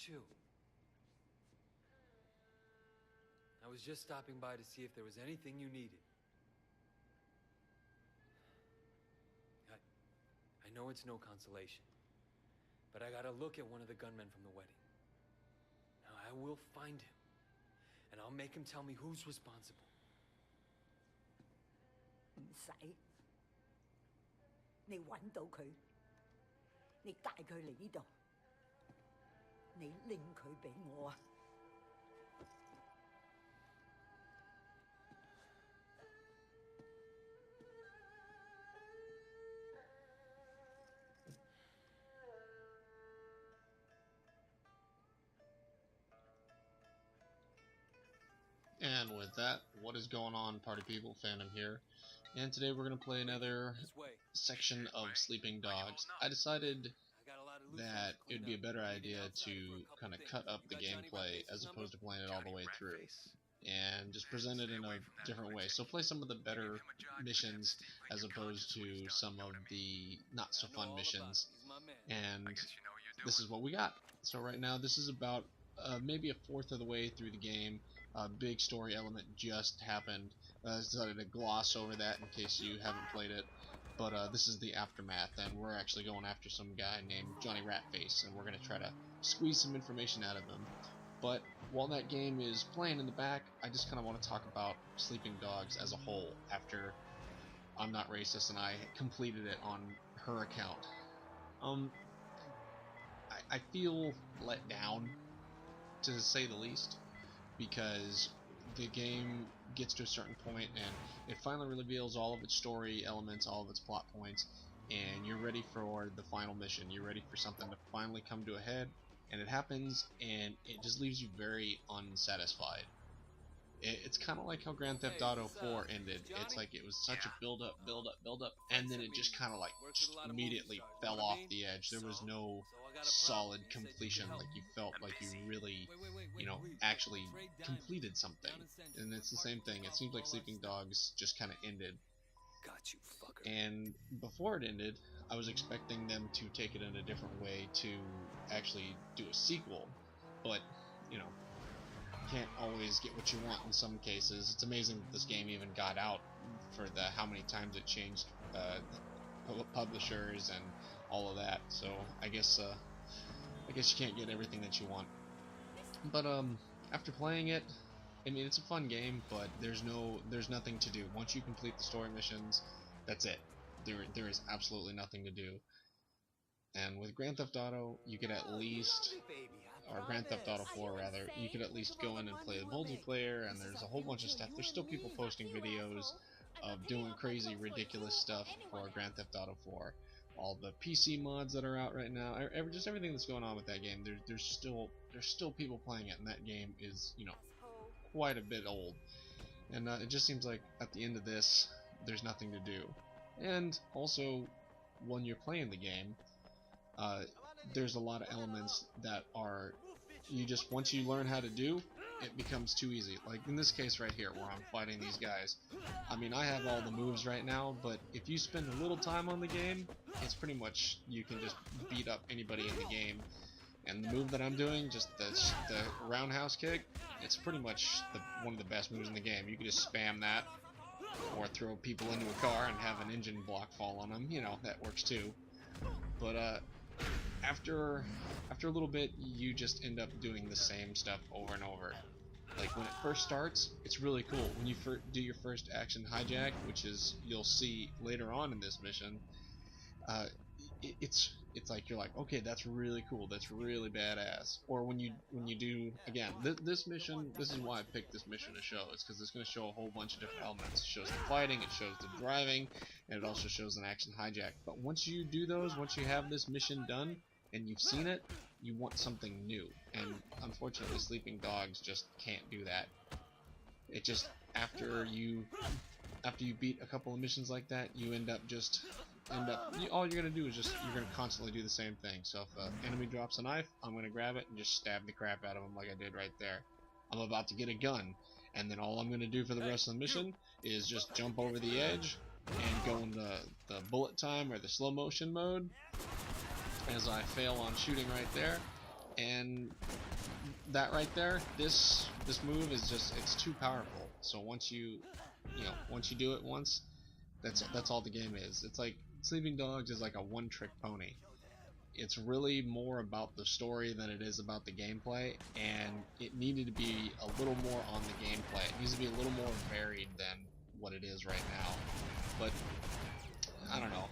missed you. I was just stopping by to see if there was anything you needed. I know it's no consolation, but I gotta look at one of the gunmen from the wedding. Now, I will find him, and I'll make him tell me who's responsible. 唔使，你揾到佢，你帶佢嚟呢度，你拎佢俾我啊！ And with that, what is going on, party people? Phantom here, and today we're going to play another section of Sleeping Dogs. I decided that it would be a better idea to kind of cut up the gameplay as opposed to playing it all the way through, and just present it in a different way. So play some of the better missions as opposed to some of the not so fun missions, and this is what we got. So right now this is about maybe a fourth of the way through the game. A big story element just happened. I decided to gloss over that in case you haven't played it. But this is the aftermath, and we're actually going after some guy named Johnny Ratface, and we're going to try to squeeze some information out of him. But while that game is playing in the back, I just kind of want to talk about Sleeping Dogs as a whole after I'm Not Racist and I completed it on her account. I feel let down, to say the least, because the game gets to a certain point and it finally reveals all of its story elements, all of its plot points, and you're ready for the final mission. You're ready for something to finally come to a head, and it happens, and it just leaves you very unsatisfied. It's kind of like how Grand Theft Auto 4 ended. It's like it was such a build up, and then it just kind of like just immediately fell off the edge. There was no solid completion. Like you felt like you really, you know, actually completed something. And it's the same thing. It seems like Sleeping Dogs just kind of ended. And before it ended, I was expecting them to take it in a different way to actually do a sequel, but you know, can't always get what you want in some cases. It's amazing that this game even got out for the how many times it changed publishers and all of that. So I guess you can't get everything that you want. But after playing it, I mean, it's a fun game, but there's nothing to do. Once you complete the story missions, that's it. There is absolutely nothing to do. And with Grand Theft Auto, you could at least, or Grand Theft Auto 4 rather, you could at least go in and play the multiplayer, and there's a whole bunch of stuff. There's still people posting videos of doing crazy, ridiculous stuff for Grand Theft Auto 4. All the PC mods that are out right now, just everything that's going on with that game, there's still people playing it, and that game is, you know, quite a bit old. And it just seems like at the end of this, there's nothing to do. And also, when you're playing the game, there's a lot of elements that are, once you learn how to do, it becomes too easy. Like in this case right here, where I'm fighting these guys. I mean, I have all the moves right now, but if you spend a little time on the game, it's pretty much, you can just beat up anybody in the game. And the move that I'm doing, just the roundhouse kick, it's pretty much one of the best moves in the game. You can just spam that, or throw people into a car and have an engine block fall on them. You know, that works too. But after a little bit, you just end up doing the same stuff over and over. Like when it first starts, it's really cool. When you do your first action hijack, which is, you'll see later on in this mission, it's like you're like, okay, that's really cool, that's really badass. Or when you do, again, this mission, this is why I picked this mission to show. It's because it's going to show a whole bunch of different elements. It shows the fighting, it shows the driving, and it also shows an action hijack. But once you do those, once you have this mission done and you've seen it, you want something new. And unfortunately, Sleeping Dogs just can't do that. It just, after you beat a couple of missions like that, you all you're gonna do is you're gonna constantly do the same thing. So if an enemy drops a knife, I'm gonna grab it and just stab the crap out of him like I did right there. I'm about to get a gun, and then all I'm gonna do for the rest of the mission is just jump over the edge and go in the bullet time or the slow motion mode as I fail on shooting right there, and that right there, this move is just, it's too powerful. So once you do it once, that's all the game is. It's like Sleeping Dogs is like a one-trick pony. It's really more about the story than it is about the gameplay, and it needed to be a little more on the gameplay. It needs to be a little more varied than what it is right now. But I don't know.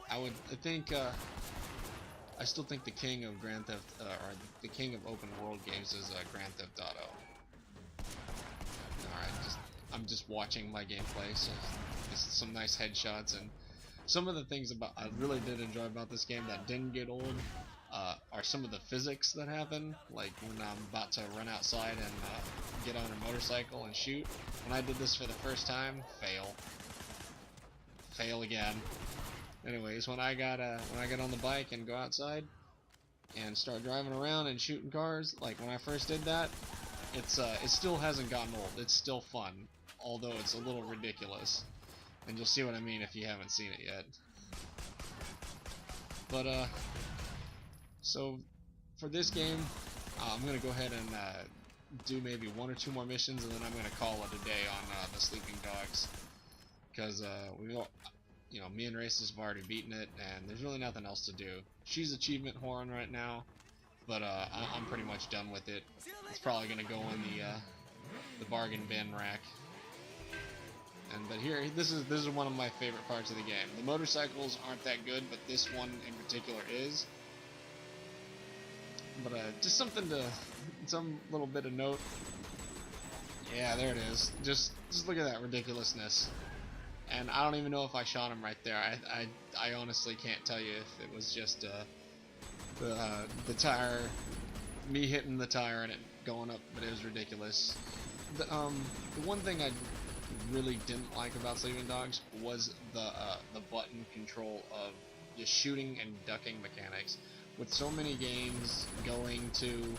I still think the king of Grand Theft, or the king of open world games is Grand Theft Auto. Alright, I'm just watching my gameplay, so this is some nice headshots, and some of the things I really did enjoy about this game that didn't get old are some of the physics that happen, like when I'm about to run outside and get on a motorcycle and shoot. When I did this for the first time, fail again. Anyways, when I get on the bike and go outside and start driving around and shooting cars, like when I first did that, it still hasn't gotten old. It's still fun, although it's a little ridiculous. And you'll see what I mean if you haven't seen it yet. But so for this game, I'm gonna go ahead and do maybe 1 or 2 more missions, and then I'm gonna call it a day on the Sleeping Dogs, because me and Races have already beaten it, and there's really nothing else to do. She's achievement whoring right now, but I'm pretty much done with it. It's probably gonna go in the bargain bin rack. But here, this is one of my favorite parts of the game. The motorcycles aren't that good, but this one in particular is. But just some little bit of note. Yeah, there it is. Just look at that ridiculousness. And I don't even know if I shot him right there. I honestly can't tell you if it was just the tire, me hitting the tire and it going up, but it was ridiculous. The one thing I really didn't like about Sleeping Dogs was the button control of just shooting and ducking mechanics. With so many games going to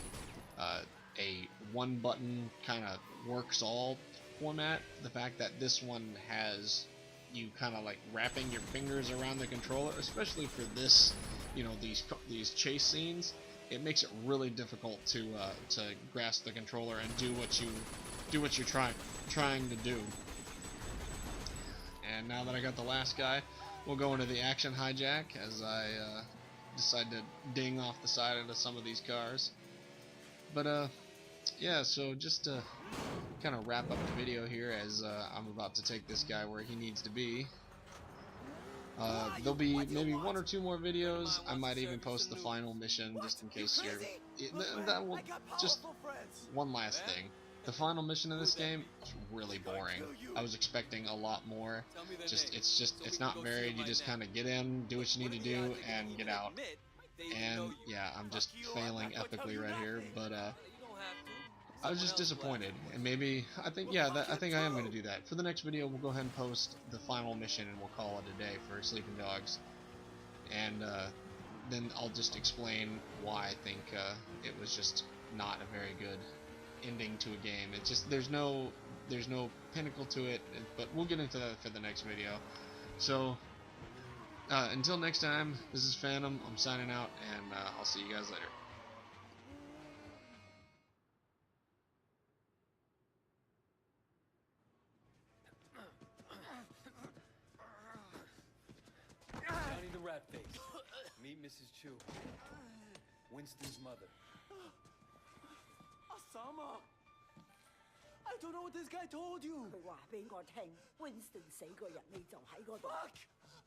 a one button kind of works all format, the fact that this one has you kind of like wrapping your fingers around the controller, especially for this, these chase scenes, it makes it really difficult to grasp the controller and do what you're trying to do. And now that I got the last guy, we'll go into the action hijack as I decide to ding off the side of some of these cars. But yeah, so just to kind of wrap up the video here, as I'm about to take this guy where he needs to be. There'll be maybe 1 or 2 more videos. I might even post the final mission just in case that will just one last thing. The final mission of this game is really boring. I was expecting a lot more. It's not varied. You just kind of get in, do what you need to do, and get out. And yeah, I'm just failing epically right here, but I was just disappointed. And maybe I think I am going to do that. For the next video, we'll go ahead and post the final mission, and we'll call it a day for Sleeping Dogs. And then I'll just explain why I think it was just not a very good ending to a game. It's just there's no pinnacle to it, but we'll get into that for the next video. So until next time, this is Phantom. I'm signing out, and I'll see you guys later. Johnny the Rat Face. Meet Mrs. Chu, Winston's mother. Osama! I don't know what this guy told you! 佢話俾我聽 ，Winston 死嗰日你就喺嗰度。 Fuck!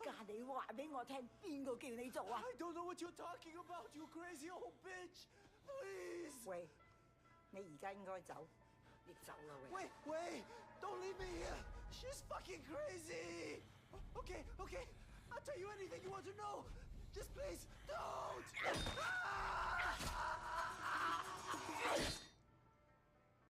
家你話俾我聽，邊個叫你做啊？ I don't know what you're talking about, you crazy old bitch! Please! 喂，你而家應該走，你走啦喂。Wait! Don't leave me here! She's fucking crazy! Okay, I'll tell you anything you want to know! Just please, don't!